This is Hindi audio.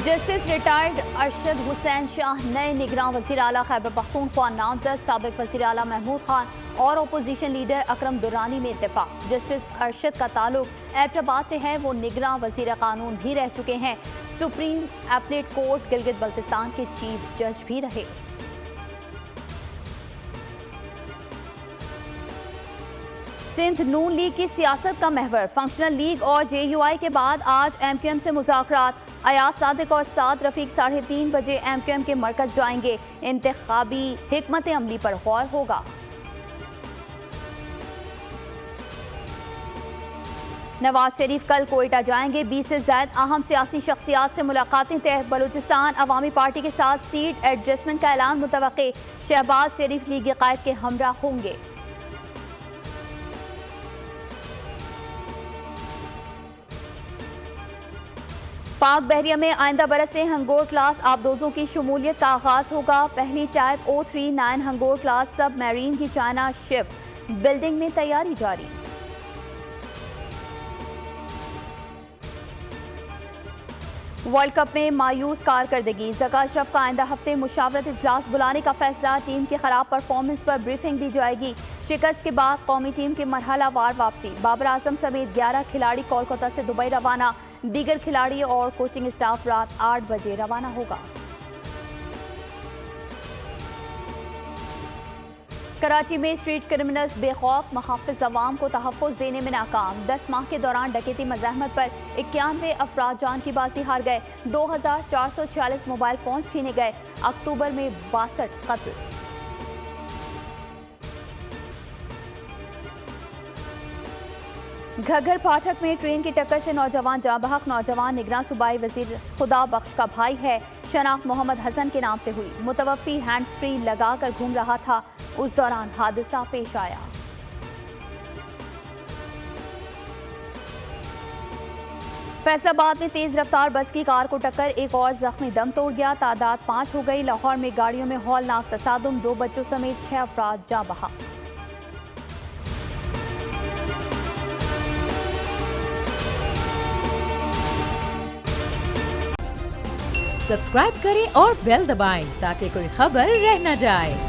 जस्टिस रिटायर्ड अरशद हुसैन शाह नए निगरान वज़ीर आला खैबर पख्तूनख्वा नामजद। साबिक वज़ीर आला महमूद खान और अपोजिशन लीडर अकरम दुरानी में इत्तेफाक। जस्टिस अरशद का ताल्लुक एबटाबाद से है। वो निगरान वज़ीर कानून भी रह चुके हैं। Supreme appellate court Gilgit Baltistan के चीफ जज भी रहे। सिंध नून लीग की सियासत का महवर। फंक्शनल लीग और JUI के बाद आज MQM से मुज़ाकरात। अयाज सादिक और साद रफीक 3:30 बजे MQM के मरकज जाएंगे। इंतखाबी हिकमत अमली पर गौर होगा। नवाज शरीफ कल कोयटा जाएंगे। 20 से ज्यादा अहम सियासी शख्सियात से मुलाकातें तय। बलूचिस्तान अवामी पार्टी के साथ सीट एडजस्टमेंट का ऐलान मुतवक्के। शहबाज शरीफ लीग कायद के हमरा होंगे। पाक बहरिया में आइंदा बरस से हंगोर क्लास आबदोजों की शमूलियत का आगाज होगा। पहली टाइप O39 हंगोर क्लास सब मैरीन की चाइना शिप बिल्डिंग में तैयारी जारी। वर्ल्ड कप में मायूस कारकर्दगी। ज़का अशरफ का आइंदा हफ्ते मुशावरत इजलास बुलाने का फैसला। टीम की खराब परफॉर्मेंस पर ब्रीफिंग दी जाएगी। शिकस्त के बाद कौमी टीम की मरहला वार वापसी। बाबर आजम समेत 11 खिलाड़ी कोलकाता से दुबई रवाना। दीगर खिलाड़ी और कोचिंग स्टाफ रात 8 बजे रवाना होगा। कराची में स्ट्रीट क्रिमिनल्स बेखौफ। मुहाफिज अवाम को तहफ़्फ़ुज़ देने में नाकाम। 10 माह के दौरान डकैती मज़ाहमत पर 91 अफराद जान की बाजी हार गए। 2446 मोबाइल फोन छीने गए। अक्टूबर में 62 कत्ल। घग्गर फाटक में ट्रेन की टक्कर से नौजवान जाँ बहक। नौजवान निगरान सूबाई वजीर खुदा बख्श का भाई है। शनाख्त मोहम्मद हसन के नाम से हुई। मुतवफ़्फ़ी हैंड्स फ्री लगाकर घूम रहा था, उस दौरान हादसा पेश आया। फैसलाबाद में तेज रफ्तार बस की कार को टक्कर। एक और जख्मी दम तोड़ गया। तादाद 5 हो गई। लाहौर में गाड़ियों में हौलनाक तसादुम। 2 बच्चों समेत 6 अफराद जाँ बहक। सब्सक्राइब करें और बेल दबाएं ताकि कोई खबर रह न जाए।